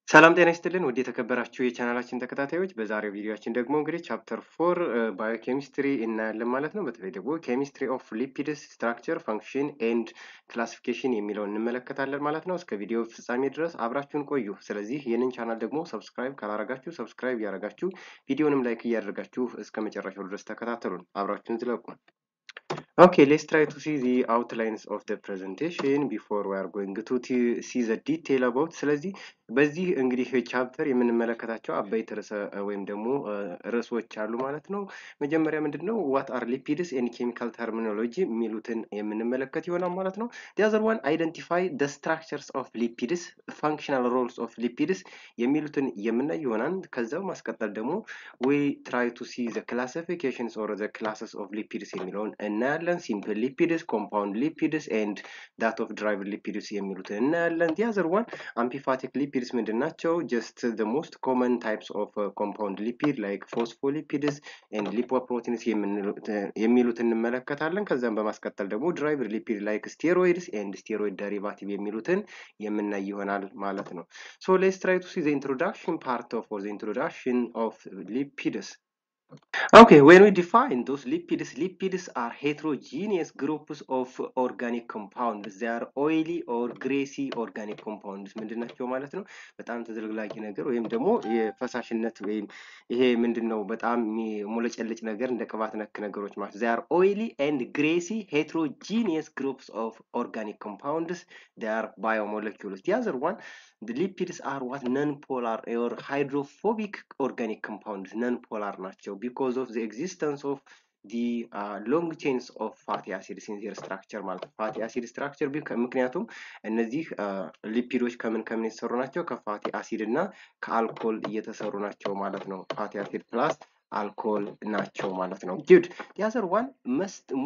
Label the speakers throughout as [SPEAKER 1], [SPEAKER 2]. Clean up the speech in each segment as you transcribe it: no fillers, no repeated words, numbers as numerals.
[SPEAKER 1] ሰላም ጤና ይስጥልን ውድ የተከበራችሁ የቻናላችን ተከታታዮች በዛሬው ቪዲዮአችን ደግሞ እንግዲህ ቻፕተር 4 ባዮኬሚስትሪ እናያለን ማለት ነው። በተለይ ደግሞ ኬሚስትሪ ኦፍ ሊፒድስ ስትራክቸር ፈንክሽን ኤንድ ክላሲፊኬሽን የሚለውን እንመለከታለን ማለት ነው። እስከ ቪዲዮ ፍጻሜ ድረስ አብራችሁን ቆዩ። ስለዚህ ይህንን ቻናል ደግሞ ሰብስክራይብ ካላረጋችሁ ሰብስክራይብ እያደረጋችሁ ቪዲዮንም ላይክ እያደረጋችሁ እስከ መጨረሻው ድረስ ተከታተሉን። አብራችሁን ዝለቁ። Okay, let's try to see the outlines of the presentation before we are going to see the detail about. ስለዚህ በዚህ እንግዲህ ቻፕተር የምንመለከታቸው አበይት ወይም ደግሞ ርዕሶች አሉ ማለት ነው። መጀመሪያ ምንድነው what are lipids and chemical terminology የሚሉትን የምንመለከት ይሆናል ማለት ነው። the other one identify the structures of lipids, functional roles of lipids የሚሉትን የምናይ ይሆናል። ከዛው ማስቀጠል ደግሞ we try to see the classifications or the classes of lipids የሚለውን እናያለን። simple lipids, compound lipids and that of derived lipids የሚሉትን እናያለን። the other one amphipathic lipids ምንድን ናቸው? just the most common types of compound lipid like phospholipids and lipoproteins የሚሉትን እንመለከታለን። ከዛም በማስቀጠል ደግሞ derived lipid like steroids and steroid derivative የሚሉትን የምናይ ይሆናል ማለት ነው። so let's try to see the introduction part of or the introduction of lipids. Okay, when we define those lipids are heterogeneous groups of organic compounds. They are oily or greasy organic compounds. ምንድናቸው ማለት ነው? በጣም ተዘልግላጊ ነገር ወይም ደግሞ የፈሳሽነት ወይም ይሄ ምንድነው በጣም ሙለጨልጭ ነገር እንደ ቅባት ነክ ነገሮች ማለት they are oily and greasy heterogeneous groups of organic compounds. They are biomolecules. The other one, the lipids are what non-polar or hydrophobic organic compounds. Non-polar ናቸው because of the existence of the long chains of fatty acids in their structure ማለት ነው። fatty acid structure ምክንያቱም እነዚህ ሊፒዶች ከምን የተሰሩ ናቸው? ከፋቲ አሲድ እና ከአልኮል እየተሰሩ ናቸው ማለት ነው። fatty acid plus alcohol ናቸው ማለት ነው። Good. The other one,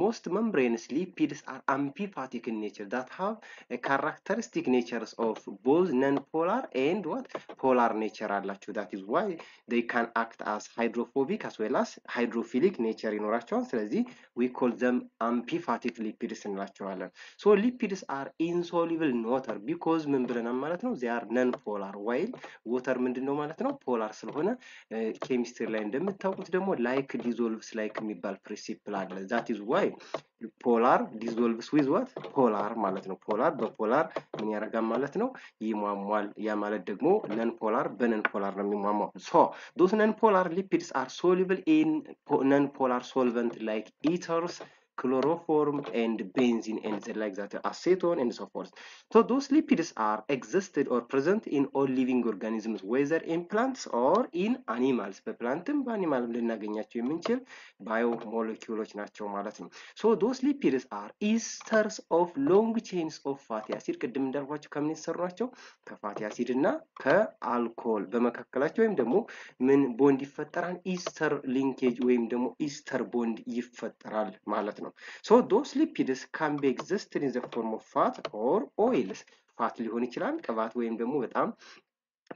[SPEAKER 1] most membranous lipids are amphipathic in nature that have a characteristic natures of both non-polar and what polar nature አላቸው. That is why they can act as hydrophobic as well as hydrophilic nature ይኖራቸዋል። ስለዚህ we call them amphipathic lipids እንላቸዋለን። so lipids are insoluble in water because ምን ብለናል ማለት ነው? they are non-polar while water ምንድነው ማለት ነው? polar ስለሆነ ኬሚስትሪ ላይ እንደምታውቁት ደግሞ like dissolves like የሚባል ፕሪንሲፕል አለ። that is why polar dissolves with what polar ማለት ነው። polar በpolar ምን ያደርጋል ማለት ነው? ይሟሟል። ያ ማለት ደግሞ non polar በnon polar ነው የሚሟሟው። so those non polar lipids are soluble in non polar solvent like ethers, chloroform and benzene and like that, acetone and so forth. So those lipids are existed or present in all living organisms whether in plants or in animals. በፕላንትም በአኒማልም ልናገኛቸው የምንችል ባዮሞለኪውሎች ናቸው ማለት ነው። so those lipids are esters of long chains of fatty acid. ቅድም እንዳልኳቸው ከምን የተሰሩ ናቸው? ከፋቲ አሲድ እና ከአልኮል በመካከላቸው ወይም ደግሞ ምን ቦንድ ይፈጠራል? ኢስተር ሊንኬጅ ወይም ደግሞ ኢስተር ቦንድ ይፈጠራል ማለት ነው። so those lipids can be existed in the form of fat or oils. ፋት ሊሆን ይችላል፣ ቅባት ወይም ደግሞ በጣም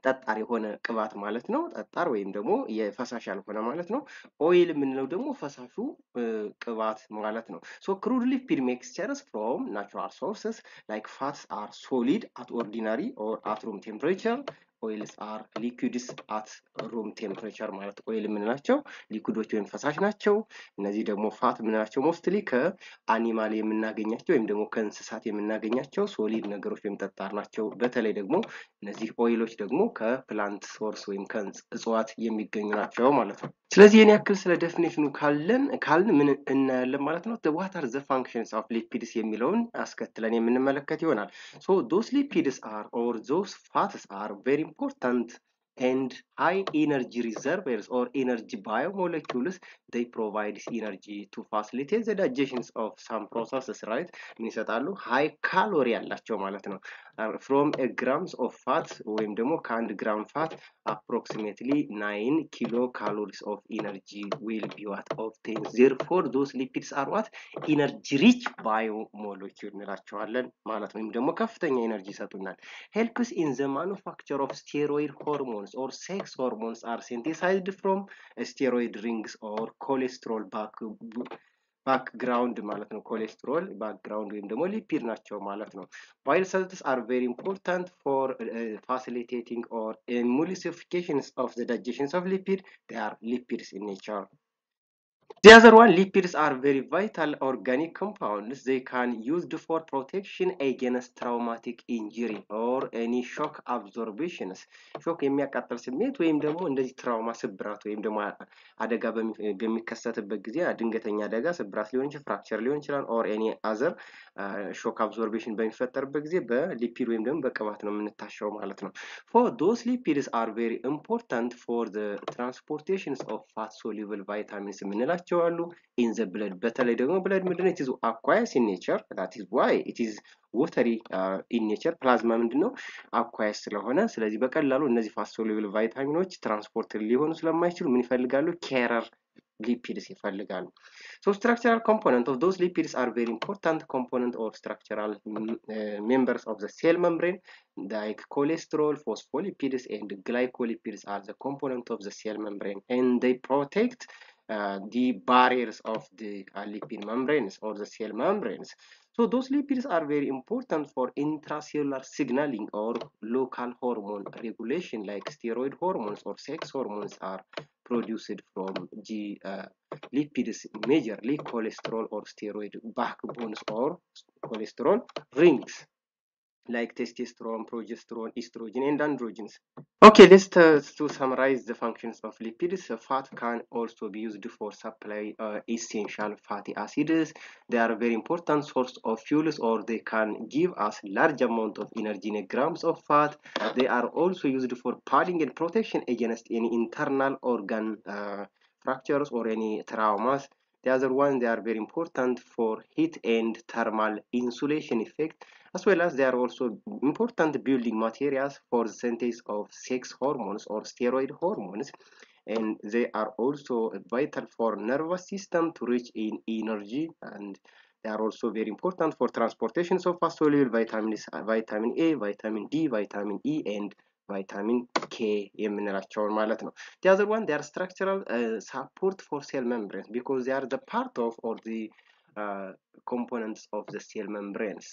[SPEAKER 1] ጠጣር የሆነ ቅባት ማለት ነው። ጠጣር ወይም ደግሞ የፈሳሽ ያልሆነ ማለት ነው። ኦይል የምንለው ደግሞ ፈሳሹ ቅባት ማለት ነው። so crude lipid mixtures from natural sources like fats are solid at ordinary or at room temperature. oils are liquids at room temperature ማለት ኦይል የምንላቸው ሊኩዶች ወይም ፈሳሽ ናቸው። እነዚህ ደግሞ ፋት የምንላቸው ሞስትሊ ከአኒማል የምናገኛቸው ወይም ደግሞ ከእንስሳት የምናገኛቸው ሶሊድ ነገሮች ወይም ጠጣር ናቸው። በተለይ ደግሞ እነዚህ ኦይሎች ደግሞ ከፕላንት ሶርስ ወይም ከእጽዋት የሚገኙ ናቸው ማለት ነው። ስለዚህ የኔ ያክል ስለ ዴፊኒሽኑ ካልን ምን እናያለን ማለት ነው? what are the functions of lipids የሚለውን አስከትለን የምንመለከት ይሆናል። so those lipids are or those fats are very important and high energy reservoirs or energy biomolecules. they provide energy to facilitate the digestion of some processes, right? ምን ይሰጣሉ? high calorie ያላቸው ማለት ነው። from a grams of fat ወይም ደግሞ ከአንድ ግራም ፋት approximately 9 kilocalories of energy will be what obtained. therefore those lipids are what energy rich biomolecule እንላቸዋለን ማለት ነው። ወይም ደግሞ ከፍተኛ ኤነርጂ ይሰጡናል። helps in the manufacture of steroid hormones or sex hormones are synthesized from steroid rings or cholesterol ባክግራውንድ ማለት ነው። ኮሌስትሮል ባክግራውንድ ወይም ደግሞ ሊፒድ ናቸው ማለት ነው። ባይል ሰልትስ አር ቬሪ ኢምፖርታንት ፎር ፋሲሊቴቲንግ ኦር ኤሙሊሲፊኬሽንስ ኦፍ ዘ ዳይጀሽንስ ኦፍ ሊፒድ ዴይ አር ሊፒድስ ኢን ኔቸር። The other one, lipids are very vital organic compounds. They can used for protection against traumatic injury or any shock absorptions. ሾክ የሚያቃጥል ስሜት ወይም ደግሞ እንደዚህ ትራውማ ስብራት ወይም ደግሞ አደጋ በሚከሰትበት ጊዜ ድንገተኛ አደጋ ስብራት ሊሆን ይችላል፣ ፍራክቸር ሊሆን ይችላል or any other ሾክ አብዞርቤሽን በሚፈጠርበት ጊዜ በሊፒድ ወይም ደግሞ በቅባት ነው የምንታሸው ማለት ነው። For those lipids are very important for the transportations of fat soluble vitamins የምንላቸው አሉ in the blood። በተለይ ደግሞ blood ምንድነው? it is aqueous in nature, that is why it is watery in nature። ፕላዝማ ምንድነው? aqueous ስለሆነ ስለዚህ በቀላሉ እነዚህ fat soluble ቫይታሚኖች ትራንስፖርት ሊሆኑ ስለማይችሉ ምን ይፈልጋሉ? carrier lipids ይፈልጋሉ። So structural component of those lipids are very important component or structural members of the cell membrane, like cholesterol, phospholipids and glycolipids are the component of the cell membrane, and they protect the barriers of the lipid membranes or the cell membranes. So those lipids are very important for intracellular signaling or local hormone regulation, like steroid hormones or sex hormones are produced from the lipids, majorly cholesterol or steroid backbones or cholesterol rings, like testosterone, progesterone, estrogen, and androgens. Okay, let's to summarize the functions of lipids. Fat can also be used for supply essential fatty acids. They are a very important source of fuels, or they can give us large amount of energy in grams of fat. They are also used for padding and protection against any internal organ fractures or any traumas. The other one, they are very important for heat and thermal insulation effect, as well as they are also important building materials for the synthesis of sex hormones or steroid hormones, and they are also vital for nervous system to reach in energy, and they are also very important for transportations of fast soluble vitamins, vitamin A, vitamin D, vitamin E, and vitamin K የምንላቸውን ማለት ነው። The other one, they are structural support for cell membranes because they are the part of or the components of the cell membranes.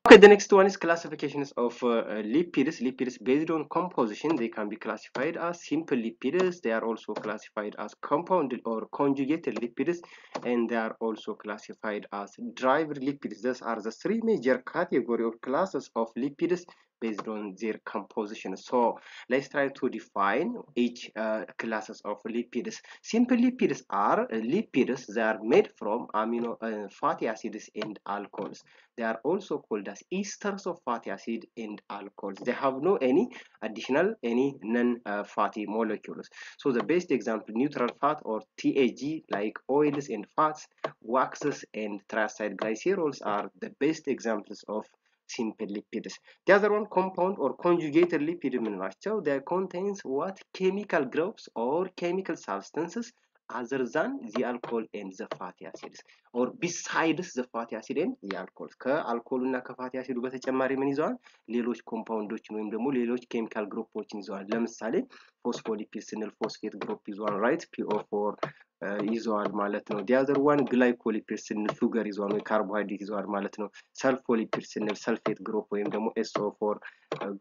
[SPEAKER 1] Okay, the next one is classifications of lipids. Lipids based on composition, they can be classified as simple lipids. They are also classified as compounded or conjugated lipids, and they are also classified as derived lipids. These are the three major category or classes of lipids based on their composition. So let's try to define each classes of lipids. Simple lipids are lipids that are made from fatty acids and alcohols. They are also called as esters of fatty acid and alcohols. They have no any additional any non-fatty molecules. So the best example, neutral fat or TAG, like oils and fats, waxes and triacid glycerols are the best examples of simple lipids. The other one, compound or conjugated lipid የምንላቸው, they contains what chemical groups or chemical substances other than the alcohol and the fatty acids, or besides the fatty acid and the alcohol. ከአልኮል እና ከፋቲ አሲዱ በተጨማሪ ምን ይዘዋል? ሌሎች ኮምፓውንዶችን ወይም ደግሞ ሌሎች ኬሚካል ግሩፖችን ይዘዋል። ለምሳሌ ፎስፎሊፒድ ስንል ፎስፌት ግሩፕ ይዘዋል፣ ራይት PO4 ይዘዋል ማለት ነው። the other one ግላይኮሊፒድ ስንል ሹገር ይዘዋል ወይ ካርቦሃይድሬት ይዘዋል ማለት ነው። ሰልፎሊፒድ ስንል ሰልፌት ግሩፕ ወይም ደግሞ SO4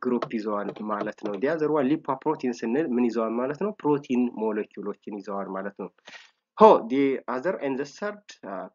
[SPEAKER 1] ግሩፕ ይዘዋል ማለት ነው። the other one ሊፖፕሮቲን ስንል ምን ይዘዋል ማለት ነው? ፕሮቲን ሞለኪውሎችን ይዘዋል ማለት ነው። The other and the third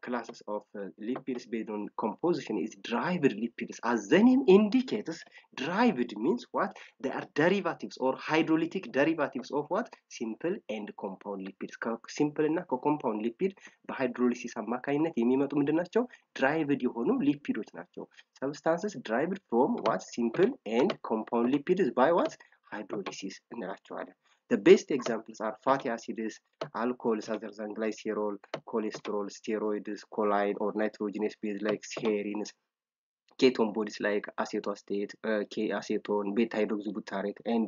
[SPEAKER 1] classes of lipids based on composition is derived lipids. As the name indicates, derived means what? They are derivatives or hydrolytic derivatives of what? Simple and compound lipids. Simple እና compound lipid በሃይድሮሊሲስ አማካኝነት የሚመጡ ምንድን ናቸው? derived የሆኑ ሊፒዶች ናቸው። Substances derived from what? Simple and compound lipids by what? hydrolysis እንላቸዋለን። The best examples are fatty acids, alcohols other than glycerol, cholesterol, steroids, choline or nitrogenous base like serines, ketone bodies like acetoacetate, K-acetone, beta hydroxybutyrate, and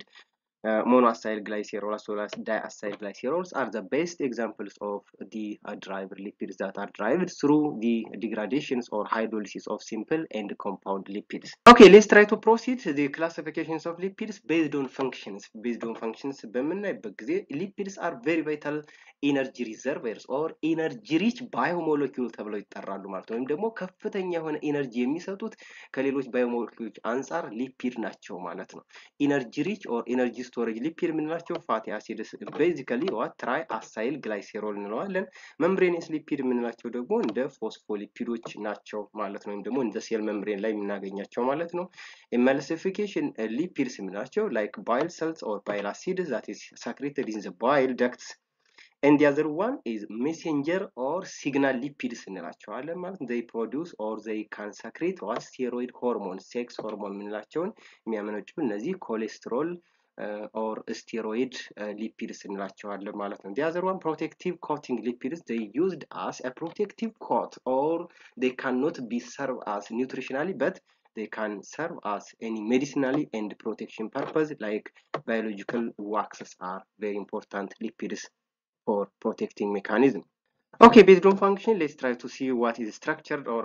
[SPEAKER 1] monoacyl glycerol as well as diacyl glycerols are the best examples of the derived lipids that are derived through the degradations or hydrolysis of simple and compound lipids. Okay, let's try to proceed the classifications of lipids based on functions. በምናይበት ጊዜ lipids are very vital energy reservoirs or energy rich biomolecule ተብለው ይጠራሉ ማለት ነው። ወይም ደግሞ ከፍተኛ የሆነ ኤነርጂ የሚሰጡት ከሌሎች ባዮሞለኪውሎች አንፃር ሊፒድ ናቸው ማለት ነው። energy rich or energy storage lipid የምንላቸው ፋቲ አሲድስ ቤዚካሊ what triacyl glycerol እንለዋለን። membranous lipid የምንላቸው ደግሞ እንደ ፎስፎሊፒዶች ናቸው ማለት ነው። ወይም ደግሞ እንደ ሴል ሜምብሬን ላይ የምናገኛቸው ማለት ነው። emulsification lipids የምንላቸው like bile salts or bile acids that is secreted in the bile ducts. And the other one is messenger or signal lipids እንላቸዋለን ማለት ነው። they produce or they can secrete what steroid hormones sex hormone የምንላቸውን የሚያመነጩ እነዚህ ኮሌስትሮል or steroid lipids እንላቸዋለን ማለት ነው። the other one protective coating lipids they used as a protective coat or they cannot be served as nutritionally but they can serve as any medicinally and protection purpose like biological waxes are very important lipids for protecting mechanism. Okay, based on function, let's try to see what is structured or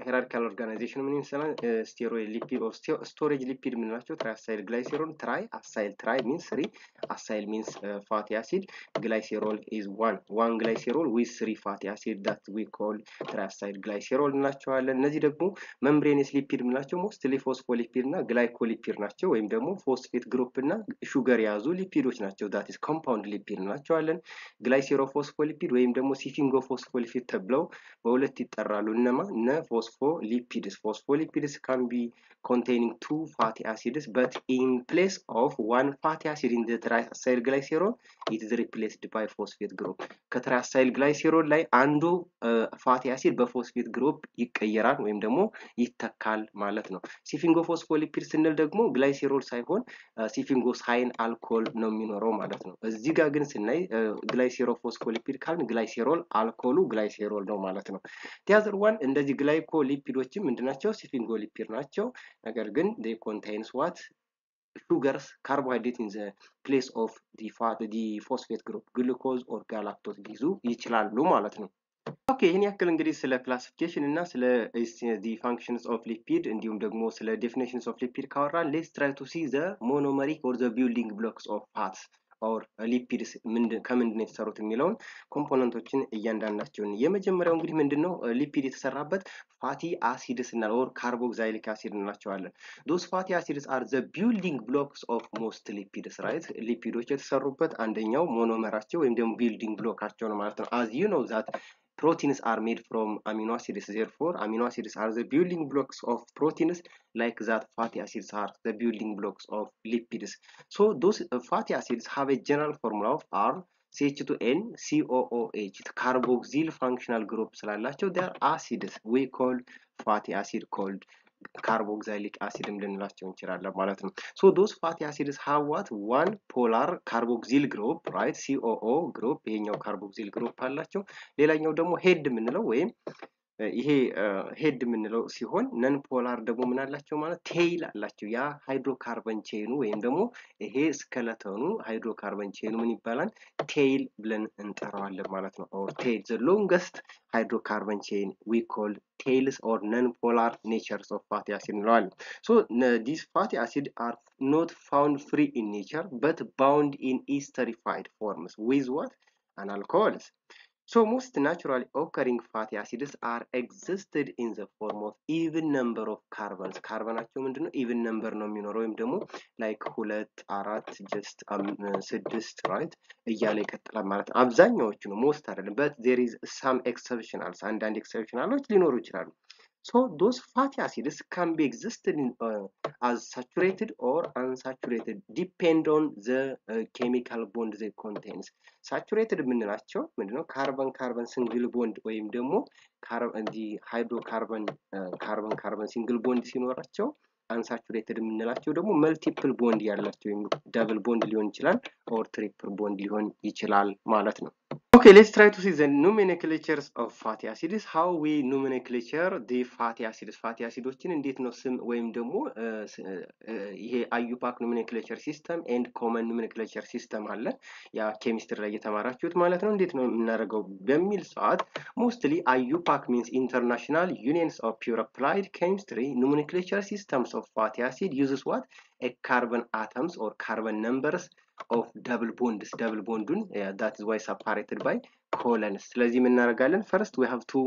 [SPEAKER 1] hierarchical organization ምን ይመስላል። steroid lipid or storage lipid የምንላቸው triacyl glycerol triacyl tri means 3 acyl means fatty acid glycerol is one glycerol with 3 fatty acid that we call triacyl glycerol እንላቸዋለን። እነዚህ ደግሞ membranous lipid የምንላቸው mostly phospholipid እና glycolipid ናቸው ወይም ደግሞ phosphate group እና sugar የያዙ ሊፒዶች ናቸው that is compound lipid እንላቸዋለን። glycerophospholipid ወይም ደግሞ ሲፊንጎፎስፎሊፒድ ተብለው በሁለት ይጠራሉ። እነማ እነ ፎስፎሊፒድስ can be containing 2 fatty acids but in place of 1 fatty acid in the triacyl glycerol it is replaced by phosphate group. ከትራያሳይል ግላይሴሮል ላይ አንዱ ፋቲ አሲድ በፎስፌት ግሩፕ ይቀየራል ወይም ደግሞ ይተካል ማለት ነው። ሲፊንጎፎስፎሊፒድ ስንል ደግሞ ግላይሴሮል ሳይሆን ሲፊንጎሳይን አልኮል ነው የሚኖረው ማለት ነው። እዚህ ጋር ግን ስናይ ግላይሴሮፎስፎሊፒድ ካልን ግላይሴሮል አልኮሉ ግላይሴሮል ነው ማለት ነው። the other one እንደዚህ ግላይኮሊፒዶችም ምንድናቸው ሲፊንጎሊፒድ ናቸው። ነገር ግን they contains what sugars carbohydrate in the place of the phosphate group glucose or galactose ሊይዙ ይችላሉ ማለት ነው። ኦኬ ይሄን ያክል እንግዲህ ስለ ክላሲፊኬሽን እና ስለ the functions of lipid እንዲሁም ደግሞ ስለ definitions of lipid ካወራን let's try to see the monomeric or the building blocks of fats or lipids ከምንድን ነው የተሰሩት የሚለውን ኮምፖነንቶችን እያንዳንዳቸውን የመጀመሪያው እንግዲህ ምንድነው ሊፒድ የተሰራበት ፋቲ አሲድስ እና or carboxylic acid እንላቸዋለን። those fatty acids are the building blocks of most lipids right ሊፒዶች የተሰሩበት አንደኛው ሞኖመራቸው ወይም ደግሞ ቢልዲንግ ብሎካቸው ነው ማለት ነው። as you know that proteins are made from amino acids therefore amino acids are the building blocks of proteins like that fatty acids are the building blocks of lipids. So those fatty acids have a general formula of R CH2N COOH carboxyl functional group ስላላቸው they are acids we call fatty acid called carboxylic acid ልንላቸው እንችላለን ማለት ነው። so those fatty acids have what one polar carboxyl group right COO group ይሄኛው carboxyl group አላቸው። ሌላኛው ደግሞ ሄድ የምንለው ወይም ይሄ ሄድ የምንለው ሲሆን ነን ፖላር ደግሞ ምን አላቸው ማለት ቴይል አላቸው። ያ ሃይድሮካርበን ቼኑ ወይም ደግሞ ይሄ ስኬለተኑ ሃይድሮካርበን ቼኑ ምን ይባላል ቴይል ብለን እንጠራዋለን ማለት ነው። or tail the longest hydrocarbon chain we call tails or non-polar natures of fatty acid እንለዋለን። so these fatty acids are not found free in nature but bound in esterified forms with what an alcohols. So most naturally occurring fatty acids are existed in the form of even number of carbons. ካርበናቸው ምንድነው even number ነው የሚኖረው ወይም ደግሞ like 2 4 just 6 right እያለ ይቀጥላል ማለት ነው። አብዛኛዎቹ ነው most አይደለም but there is some exceptionals አንዳንድ ኤክሰፕሽናሎች ሊኖሩ ይችላሉ። so those fatty acids can be existed in, as saturated or unsaturated depend on the chemical bond they contains. saturated የምንላቸው ምንድነው ካርበን ሲንግል ቦንድ ወይም ደግሞ ሃይድሮካርበን ካርበን ሲንግል ቦንድ ሲኖራቸው unsaturated የምንላቸው ደግሞ መልቲፕል ቦንድ ያላቸው ወይም ደብል ቦንድ ሊሆን ይችላል or ትሪፕል ቦንድ ሊሆን ይችላል ማለት ነው። Okay, let's try to see the nomenclatures of fatty acids. How we nomenclature the fatty acids. Fatty acidoችን እንዴት ነው ስም ወይም ደግሞ ይሄ IUPAC nomenclature system and common nomenclature system አለ ያ ኬሚስትሪ ላይ የተማራችሁት ማለት ነው። እንዴት ነው የምናደርገው በሚል ሰዓት mostly IUPAC means International Unions of Pure Applied Chemistry nomenclature systems of fatty acid uses what? A carbon atoms or carbon numbers of double bonds. Double bondun, that is why separated by colons. ስለዚህ ምን እናደርጋለን? First we have to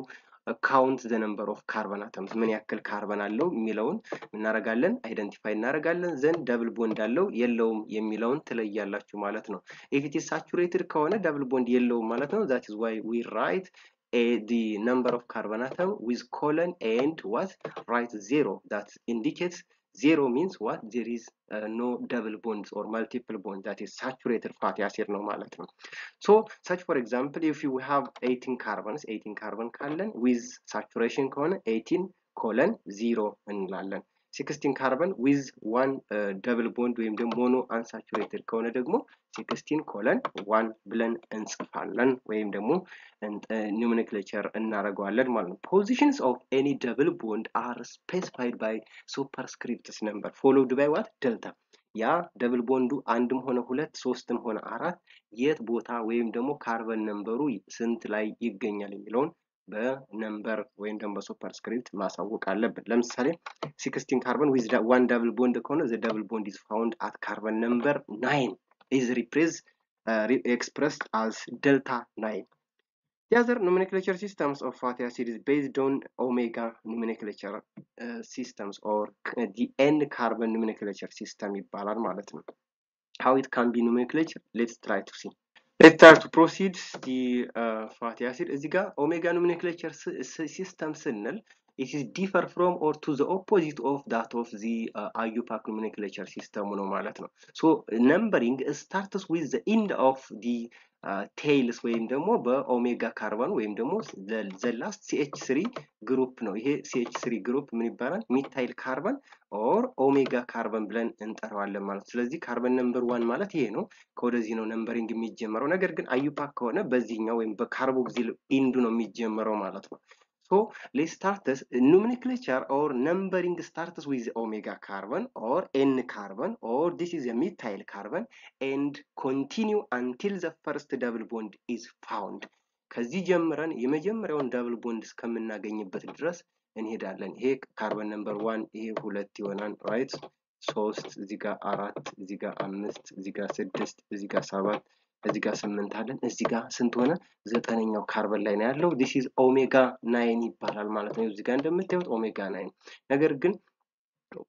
[SPEAKER 1] count the number of carbon atoms. ምን ያክል ካርበን አለው የሚለውን እናደርጋለን፣ አይደንቲፋይ እናደርጋለን። then double bond አለው የለውም የሚለውን ትለያላችሁ ማለት ነው። if it is saturated ከሆነ double bond የለውም ማለት ነው። that is why we write the number of carbon atom with colon and what? Write 0. That indicates 0 means what? There is no double bonds or multiple bonds. That is saturated fatty acid no ማለት ነው። So such for example if you have 18 carbons 18 carbon ካለን with saturation ከሆነ 18 colon 0 እንላለን። 16 carbon with one double bond ወይም ደግሞ mono unsaturated ከሆነ ደግሞ 16 colon 1 ብለን እንጽፋለን ወይም ደግሞ nomenclature እናደርገዋለን ማለት ነው። Positions of any double bond are specified by superscripts number followed by what? Delta. ያ ደብል ቦንዱ አንድም ሆነ ሁለት ሶስትም ሆነ አራት የት ቦታ ወይም ደግሞ ካርበን ነምበሩ ስንት ላይ ይገኛል የሚለውን በነምበር ወይም ደግሞ በሱፐርስክሪፕት ማሳወቅ አለብን። ለምሳሌ 16 carbon with one double bond ከሆነ the double bond is found at carbon number 9 is expressed as delta 9. The other nomenclature systems of fatty acid is based on omega nomenclature systems or the N carbon nomenclature system ይባላል ማለት ነው። How it can be nomenclature? Let's try to see. Let's try to proceed the fatty acid. እዚህ ጋር omega nomenclature system ስንል it is differ from or to the opposite of that of the IUPAC nomenclature system ነው ማለት ነው። So numbering starts with the end of the tails ወይም ደግሞ በኦሜጋ ካርበን ወይም ደግሞ the last CH3 ግሩፕ ነው። ይሄ CH3 ግሩፕ ምን ይባላል? ሚታይል ካርበን ኦር ኦሜጋ ካርበን ብለን እንጠራዋለን ማለት ነው። ስለዚህ ካርበን ነምበር 1 ማለት ይሄ ነው። ከወደዚህ ነው ነምበሪንግ የሚጀመረው። ነገር ግን IUPAC ከሆነ በዚህኛው ወይም በካርቦክሲል ኢንዱ ነው የሚጀመረው ማለት ነው። So let's start this nomenclature or numbering starts with omega carbon or N carbon or this is a methyl carbon and continue until the first double bond is found. ከዚህ ጀምረን የመጀመሪያውን double bond እስከምናገኝበት ድረስ እንሄዳለን። ይሄ ካርበን ነምበር 1 ይሄ 2 ይሆናል right 3 እዚህ ጋር 4 እዚህ ጋር 5 እዚህ ጋር 6 እዚህ ጋር 7 እዚህ ጋር 8 አለን እዚህ ጋር ስንት ሆነ 9ኛው ካርበን ላይ ነው ያለው this is omega 9 ይባላል ማለት ነው። እዚህ ጋር እንደምታዩት ኦሜጋ 9 ነገር ግን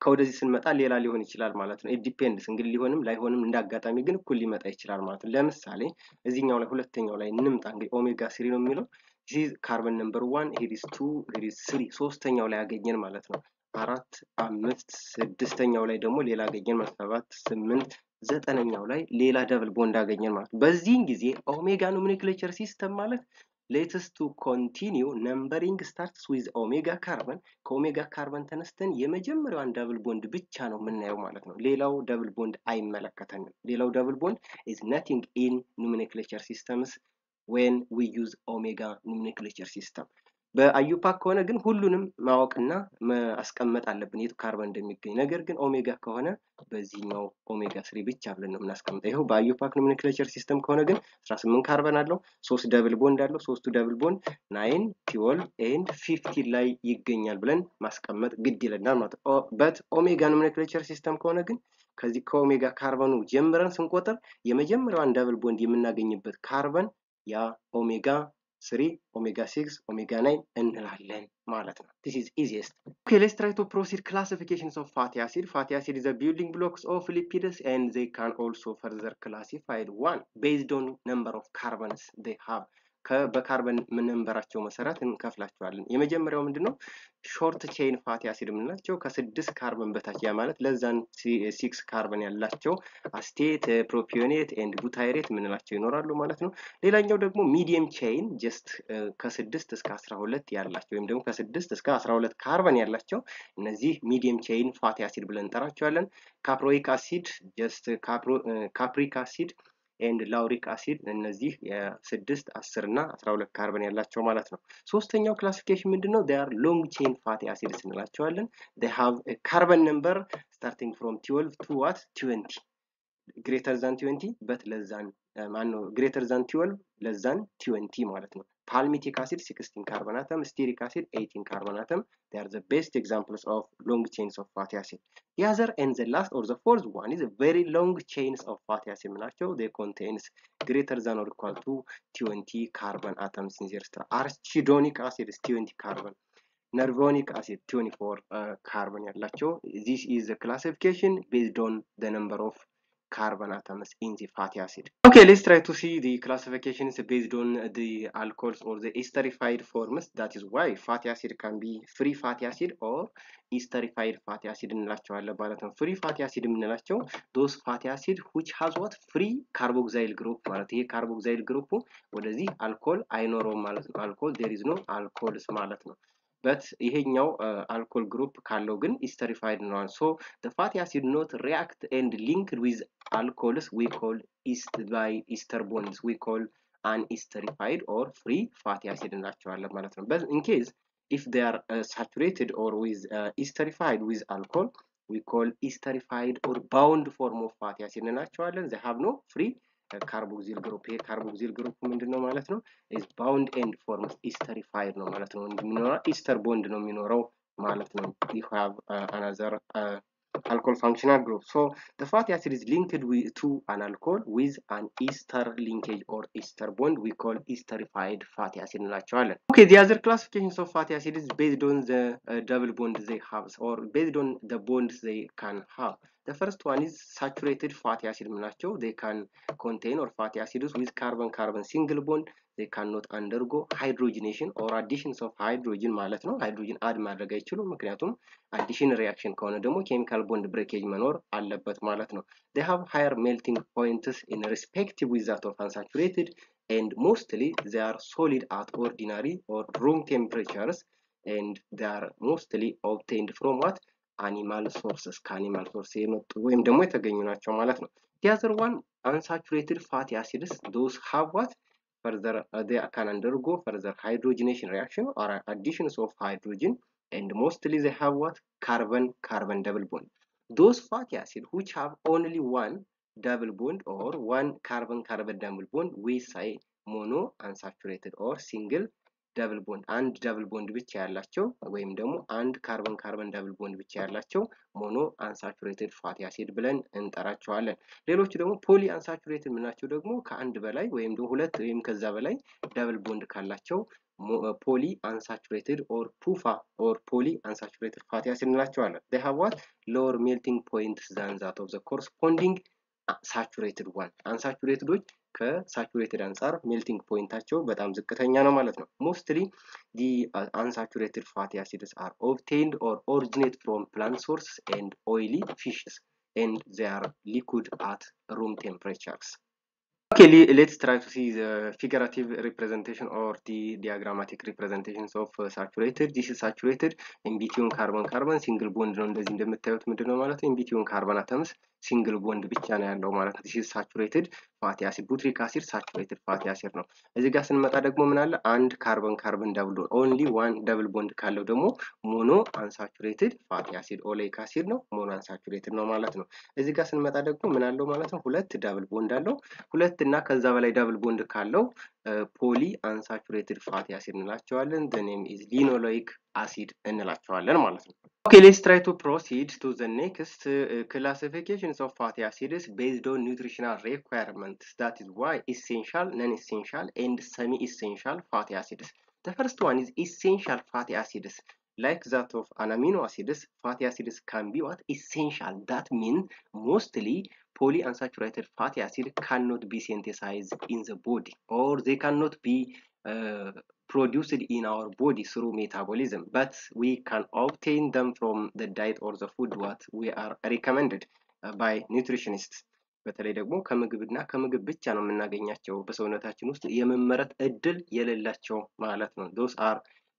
[SPEAKER 1] ከወደዚህ ስንመጣ ሌላ ሊሆን ይችላል ማለት ነው። it depends እንግዲህ ሊሆንም ላይሆንም እንዳጋጣሚ ግን እኩል ሊመጣ ይችላል ማለት ነው። ለምሳሌ እዚህኛው ላይ ሁለተኛው ላይ እንምጣ እንግዲህ ኦሜጋ 3 ነው የሚለው this is carbon number 1 here is 2 here is 3 ሶስተኛው ላይ ያገኘን ማለት ነው። 4 5 ስድስተኛው ላይ ደግሞ ሌላ አገኘን ማለት 7 8 ዘጠነኛው ላይ ሌላ ደብል ቦንድ አገኘን ማለት ነው። በዚህን ጊዜ ኦሜጋ nomenclature system ማለት let us to continue numbering starts with omega carbon ከኦሜጋ ካርበን ተነስተን የመጀመሪያውን ደብል ቦንድ ብቻ ነው የምናየው ማለት ነው። ሌላው ደብል ቦንድ አይመለከተንም። ሌላው ደብል ቦንድ is nothing in nomenclature systems when we use omega nomenclature system. በአዩፓክ ከሆነ ግን ሁሉንም ማወቅና ማስቀመጥ አለብን የቱ ካርበን እንደሚገኝ። ነገር ግን ኦሜጋ ከሆነ በዚህኛው ኦሜጋ 3 ብቻ ብለን ነው የምናስቀምጠው። ይሄው በአዩፓክ nomenclature system ከሆነ ግን 18 ካርበን አለው 3 ደብል ቦንድ አለው 3ቱ ደብል ቦንድ 9 12 and 15 ላይ ይገኛል ብለን ማስቀመጥ ግድ ይለናል ማለት ነው። but ኦሜጋ nomenclature system ከሆነ ግን ከዚህ ከኦሜጋ ካርበኑ ጀምረን ስንቆጥር የመጀመሪያውን ደብል ቦንድ የምናገኝበት ካርበን ያ ኦሜጋ 3 omega 6 omega 9 እንላለን ማለት ነው። This is easiest. Okay, let's try to proceed classifications of fatty acid. Fatty acid is the building blocks of lipids and they can also further classified one based on number of carbons they have. በካርበን መንበራቸው መሰረት እንከፍላቸዋለን። የመጀመሪያው ምንድነው? ሾርት ቼን ፋቲ አሲድ የምንላቸው ከ6 ካርበን በታች ያ ማለት ለዛን 6 ካርበን ያላቸው አስቴት ፕሮፒዮኔት ኤንድ ቡታይሬት የምንላቸው ይኖራሉ ማለት ነው። ሌላኛው ደግሞ ሚዲየም ቼን ጀስት ከ6 እስከ 12 ያላቸው ወይም ደግሞ ከ6 እስከ 12 ካርበን ያላቸው እነዚህ ሚዲየም ቼን ፋቲ አሲድ ብለን እንጠራቸዋለን። ካፕሮይክ አሲድ ጀስት ካፕሪክ አሲድ and lauric acid እነዚህ የ6 10 እና 12 ካርበን ያላቸው ማለት ነው ሶስተኛው ክላሲፊኬሽን ምንድነው they are long chain fatty acids እንላቸዋለን they have a carbon number starting from 12 to what 20 greater than 20 but less than greater than 12 less than 20 ማለት ነው palmitic acid 16 carbon atom stearic acid 18 carbon atom they are the best examples of long chains of fatty acid the other and the last or the fourth one is a very long chains of fatty acid ናቸው they contains greater than or equal to 20 carbon atoms in their structure arachidonic acid is 20 carbon nervonic acid 24 carbon ያላቸው this is the classification based on the number of carbon atoms in the fatty acid. Okay, let's try to see the classifications based on the alcohols or the esterified forms. That is why fatty acid can be free fatty acid or esterified fatty acid እንላቸዋለን ማለት ነው free fatty acid የምንላቸው those fatty acid which has what free carboxyl group ማለት ይሄ carboxyl group ወደዚህ alcohol አይኖረውም ማለት ነው alcohol there is no alcohols ማለት ነው but ይሄኛው alcohol group ካለው ግን esterified ነው so the fatty acid not react and linked with alcohols we call by ester bonds we call unesterified or free fatty acid እንላቸዋለን ማለት ነው but in case if they are saturated or with esterified with alcohol we call esterified or bound form of fatty acid እንላቸዋለን they have no free carboxyl group here carboxyl group ምንድነው ማለት ነው is bound and forms esterified ነው ማለት ነው እንደሚኖረው ester bond ነው የሚኖረው ማለት ነው we have another alcohol functional group so the fatty acid is linked to an alcohol with an ester linkage or ester bond we call esterified fatty acid እንላቸዋለን okay the other classifications of fatty acid is based on the double bond they have or based on the bonds they can have the first one is saturated fatty acid ምንላቸው they can contain or fatty acids with carbon carbon single bond they cannot undergo hydrogenation or additions of hydrogen ማለት ነው hydrogen add ማድረግ አይችሉም ምክንያቱም addition reaction ከሆነ ደግሞ chemical bond breakage መኖር አለበት ማለት ነው they have higher melting points in respective with that of unsaturated and mostly they are solid at ordinary or room temperatures and they are mostly obtained from what animal sources ከanimal source የመጡ ወይም ደግሞ የተገኙ ናቸው ማለት ነው the other one unsaturated fatty acids those have what further they can undergo further hydrogenation reaction or additions of hydrogen and mostly they have what carbon carbon double bond those fatty acids which have only one double bond or one carbon carbon double bond we say mono unsaturated or single double bond and double bond ብቻ ያላቸው ወይም ደግሞ አንድ carbon carbon double bond ብቻ ያላቸው mono unsaturated fatty acid ብለን እንጠራቸዋለን ሌሎች ደግሞ poly unsaturated ምናቸው ደግሞ ከአንድ በላይ ወይም ደግሞ ሁለት ወይም ከዛ በላይ double bond ካላቸው poly unsaturated or PUFA or poly unsaturated fatty acid እንላቸዋለን they have what lower melting point than that of the corresponding saturated one unsaturated ከsaturated አንፃር melting pointቸው በጣም ዝቅተኛ ነው ማለት ነው mostly the unsaturated fatty acids are obtained or originate from plant sources and oily fishes and they are liquid at room temperatures okay let's try to see the figurative representation or the diagrammatic representations of saturated this is saturated in between carbon carbon single bond ነው እንደዚህ እንደምታዩት ምንድነው ማለት ነው in between carbon atoms single bond ብቻ ነው ያለው ማለት ነው this is saturated fatty acid butyric acid saturated fatty acid ነው እዚህ ጋር ስንመጣ ደግሞ ምን አለ አንድ carbon carbon double only one double bond ካለው ደግሞ mono unsaturated fatty acid oleic acid ነው mono unsaturated ነው ማለት ነው እዚህ ጋር ስንመጣ ደግሞ ምን አለው ማለት ነው ሁለት double bond አለው ሁለት እና ከዛ በላይ double bond ካለው poly unsaturated fatty acid እንላቸዋለን the name is linoleic acid እንላቸዋለን ማለት ነው okay let's try to proceed to the next classifications of fatty acids based on nutritional requirements that is why essential non-essential and semi-essential fatty acids the first one is essential fatty acids like that of an amino acids fatty acids can be what essential that means mostly polyunsaturated fatty acid cannot be synthesized in the body or they cannot be produced in our body through metabolism but we can obtain them from the diet or the food what we are recommended by nutritionists በተለይ ደግሞ ከምግብና ከምግብ ብቻ ነው የምናገኛቸው በሰውነታችን ውስጥ የመመረት እድል የሌላቸው ማለት ነው those are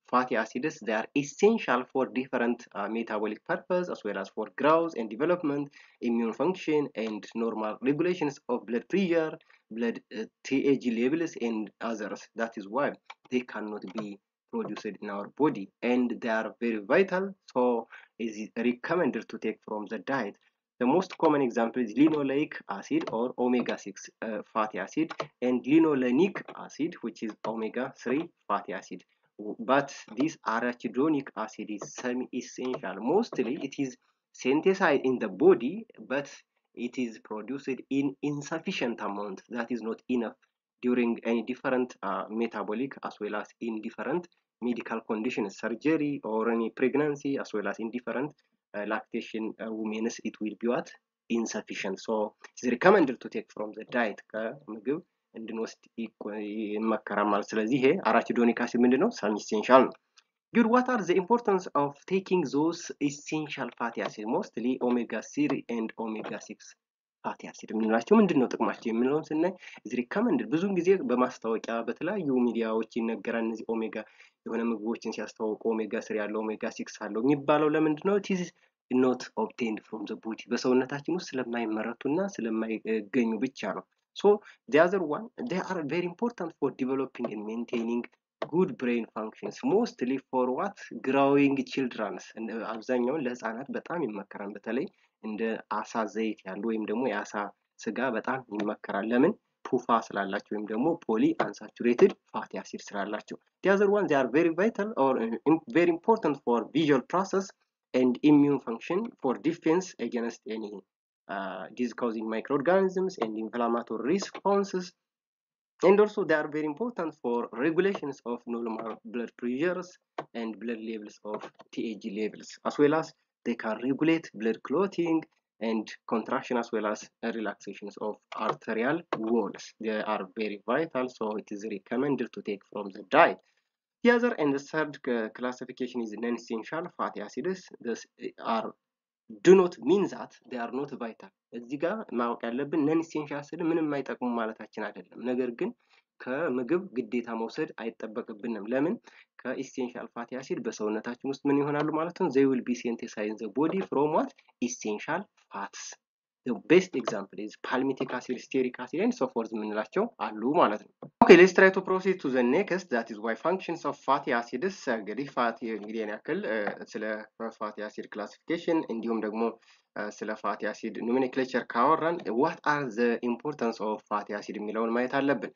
[SPEAKER 1] fatty acids, they are essential for different metabolic purpose as well as for growth and development, immune function, and normal regulations of blood pressure, blood TAG levels, and others. That is why they cannot be produced in our body, and they are very vital, so is recommended to take from the diet. The most common example is linoleic acid or omega-6 fatty acid, and linolenic acid, which is omega-3 fatty acid. But this arachidonic acid is semi-essential. Mostly it is synthesized in the body, but it is produced in insufficient amount. That is not enough during any different metabolic as well as in different medical conditions, surgery or any pregnancy, as well as in different lactation women, it will be what? Insufficient. So it's recommended to take from the diet ከምግብ እንድንወስድ ይመከራል ማለት። ስለዚህ ይሄ አራቺዶኒክ አሲድ ምንድነው? ሰም ኢሴንሻል ነው። Good, what are the importance of taking those essential fatty acids, mostly omega-3 and omega-6 fatty acid የምንላቸው ምንድነው ጥቅማቸው የሚለውን ስናይ is recommended ብዙውን ጊዜ በማስታወቂያ በተለያዩ ሚዲያዎች ይነገራል። እነዚህ ኦሜጋ የሆነ ምግቦችን ሲያስተዋውቁ ኦሜጋ-3 ያለው ኦሜጋ-6 አለው የሚባለው ለምንድነው? it is not obtained from the body በሰውነታችን ውስጥ ስለማይመረቱና ስለማይገኙ ብቻ ነው። So the other one, they are very important for developing and maintaining good brain functions, mostly for what? Growing children. አብዛኛውን ለህፃናት በጣም ይመከራል። በተለይ እንደ አሳ ዘይት ያሉ ወይም ደግሞ የአሳ ስጋ በጣም ይመከራል። ለምን? ፑፋ ስላላቸው ወይም ደግሞ ፖሊ አንሳቹሬትድ ፋቲ አሲድ ስላላቸው። The other one, they are very vital or very important for visual process and immune function, for defense against any disease-causing microorganisms and inflammatory responses. And also they are very important for regulations of normal blood pressures and blood levels of TAG levels, as well as they can regulate blood clotting and contraction, as well as relaxations of arterial walls. They are very vital, so it is recommended to take from the diet. The other and the third classification is non-essential fatty acids. These are do not mean that they are not vital. እዚህ ጋር ማወቅ ያለብን ነን ኢሴንሻል ስል ምንም አይጠቅሙ ማለታችን አይደለም። ነገር ግን ከምግብ ግዴታ መውሰድ አይጠበቅብንም። ለምን? ከኢሴንሻል ፋቲ አሲድ በሰውነታችን ውስጥ ምን ይሆናሉ ማለት ነው? they will be synthesized in the body from what? essential fats. The best example is palmitic acid, stearic acid, and so forth የምንላቸው አሉ ማለት ነው። Okay, let's try to proceed to the next, that is why functions of fatty acids. እንግዲህ ያክል ስለ ፋቲ አሲድ ክላሲፊኬሽን እንዲሁም ደግሞ ስለ ፋቲ አሲድ ኖሜንክሌቸር ካወራን what are the importance of fatty acid የሚለውን ማየት አለብን።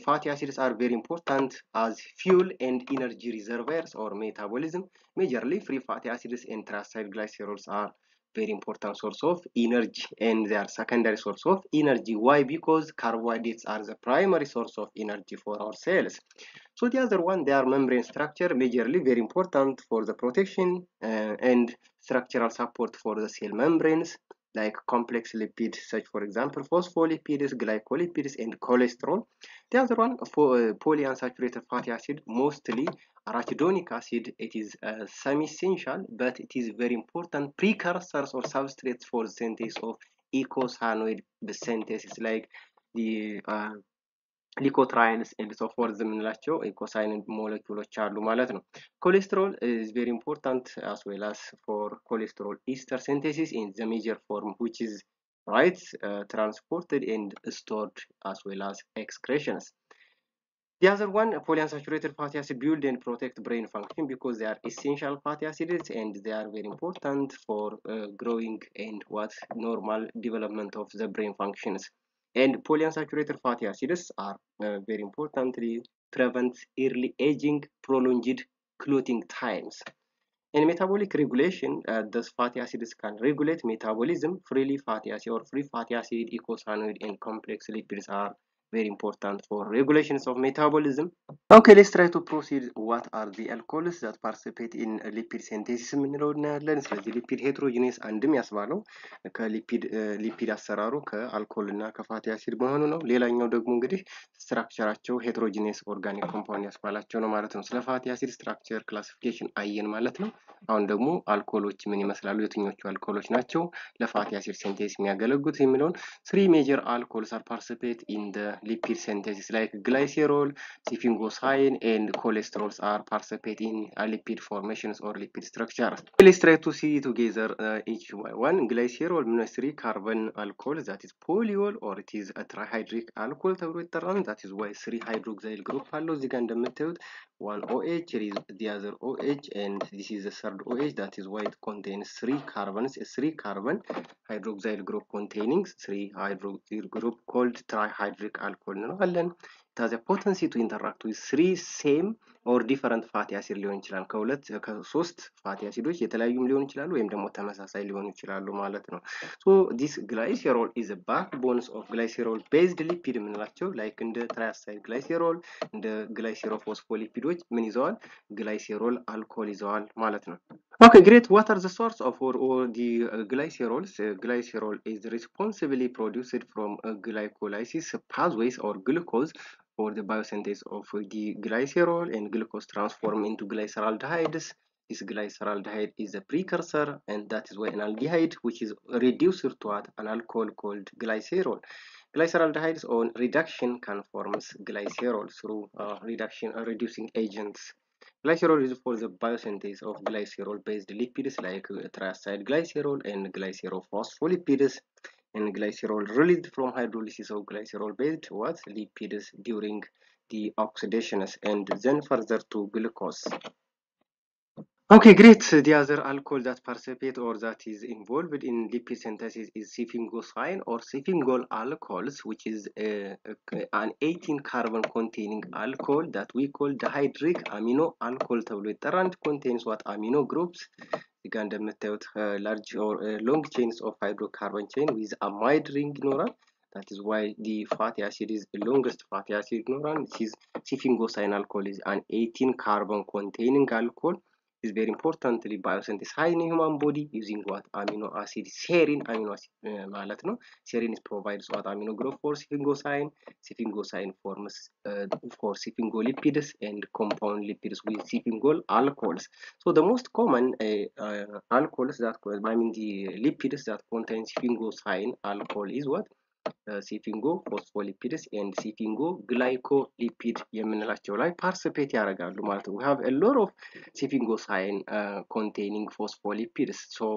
[SPEAKER 1] Fatty acids are very important as fuel and energy reservoirs or metabolism. Majorly free fatty acids and triacylglycerols glycerols are very important source of energy, and they are secondary source of energy. Why? Because carbohydrates are the primary source of energy for our cells. So the other one, they are membrane structure, majorly very important for the protection and structural support for the cell membranes, like complex lipids such, for example, phospholipids, glycolipids, and cholesterol. The other one, polyunsaturated fatty acid, mostly arachidonic acid. It is semi-essential, but it is very important precursors or substrates for the synthesis of eicosanoid synthesis, like the ሊኮትራይንስ and so forth የምንላቸው ኢኮሳይን ሞለኪውሎች አሉ ማለት ነው። ኮሌስትሮል is very important as well as for cholesterol ester synthesis in the major form, which is transported and stored as well as excretions. The other one, polyunsaturated fatty acid build and protect brain function because they are essential fatty acids and they are very important for growing and normal development of the brain functions. And polyunsaturated fatty acids are very importantly prevent early aging, prolonged clotting times. In metabolic regulation, those fatty acids can regulate metabolism. Freely fatty acid or free fatty acid, eicosanoid, and complex lipids are very important for regulations of metabolism. Okay, let's try to proceed. What are the alcohols that participate in lipid synthesis የምንለው እናያለን። ስለዚህ ሊፒድ ሄትሮጂኔስ አንድም ያስባለው ሊፒድ አሰራሩ ከአልኮል እና ከፋቲ አሲድ መሆኑ ነው። ሌላኛው ደግሞ እንግዲህ ስትራክቸራቸው ሄትሮጂኔስ ኦርጋኒክ ኮምፓውንድ ያስባላቸው ነው ማለት ነው። ስለ ፋቲ አሲድ ስትራክቸር ክላሲፊኬሽን አየን ማለት ነው። አሁን ደግሞ አልኮሎች ምን ይመስላሉ፣ የትኞቹ አልኮሎች ናቸው ለፋቲ አሲድ ሲንቴሲስ የሚያገለግሉት የሚለውን 3 major alcohols are participate in the lipid synthesis like glycerol, sphingosine, and cholesterols are participate in lipid formations or lipid structures. Let's try to see together each one. Glycerol means 3 carbon alcohol, that is polyol, or it is a trihydric alcohol ተብሎ ይጠራል. That is why 3 hydroxyl group አለው እዚህ ጋር እንደምታዩት 1 OH, the other OH, and this is the third OH. That is why it contains 3 carbons, a 3 carbon hydroxyl group containing 3 hydroxyl group called trihydric alcohol እንለዋለን. It has a potency to interact with 3 same or different fatty acid ሊሆን ይችላል። ከሶስት fatty acidoች የተለያዩም ሊሆኑ ይችላሉ ወይም ደግሞ ተመሳሳይ ሊሆኑ ይችላሉ ማለት ነው። So this glycerol is a backbone of glycerol based lipid የምንላቸው like እንደ triacyl glycerol እንደ glycerophospholipid ምን ይዘዋል? glycerol alcohol ይዘዋል ማለት ነው። Okay, great. What are the source of or the glycerols? Glycerol is responsibly produced from glycolysis pathways or glucose for the biosynthesis of the glycerol, and glucose transform into glyceraldehydes. This glyceraldehyde is a precursor, and that is why an aldehyde which is reduced to an alcohol called glycerol. Glyceraldehydes on reduction can form glycerol through reducing agents. Glycerol is for the biosynthesis of glycerol-based lipids like triacyl glycerol and glycerophospholipids, and glycerol released from hydrolysis of glycerol-based lipids during the oxidations and then further to glucose. Okay, great. The other alcohol that participate or that is involved in lipid synthesis is sphingosine or sphingol alcohols, which is an 18 carbon containing alcohol that we call dihydric amino alcohol. And contains what amino groups? You can large or long chains of hydrocarbon chain with amide ring neuron. That is why the fatty acid is the longest fatty acid neuron. This is sphingosine alcohol is an 18 carbon containing alcohol. Is very importantly biosynthesis high in human body using what amino acid serine amino acid ማለት ነው. Serine provides what amino group for sphingosine. Sphingosine forms for sphingolipids and compound lipids with sphingol alcohols. So the most common alcohols that the lipids that contain sphingosine alcohol is what? sphingophospholipid and sphingoglycolipid የምንላቸው ላይ participate ያደርጋሉ ማለት ነው. We have a lot of sphingosine containing phospholipids. So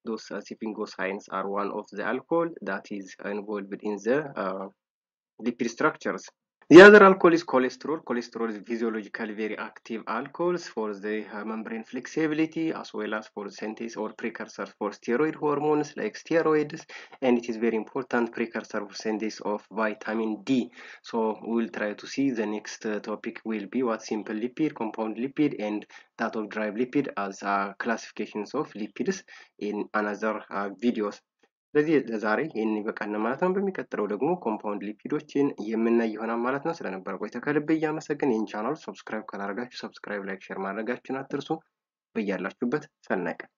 [SPEAKER 1] those sphingosines are one of the alcohol that is involved in the lipid structures. The other alcohol is cholesterol. Cholesterol is physiologically very active alcohols for the membrane flexibility as well as for synthesis or precursor for steroid hormones like steroids, and it is very important precursor for synthesis of vitamin D. So we will try to see the next topic will be what simple lipid, compound lipid, and that of dry lipid as classifications of lipids in another videos. ስለዚህ ለዛሬ ይሄን ይበቃል ማለት ነው። በሚቀጥለው ደግሞ ኮምፓውንድ ሊፒዶችን የምናይ ይሆናል ማለት ነው። ስለነበረ ቆይታ ከልብ እያመሰገን ይህን ቻናል ሰብስክራይብ ካላደረጋችሁ ሰብስክራይብ፣ ላይክ፣ ሼር ማድረጋችሁን አትርሱ። በያላችሁበት ሰናይ ቀን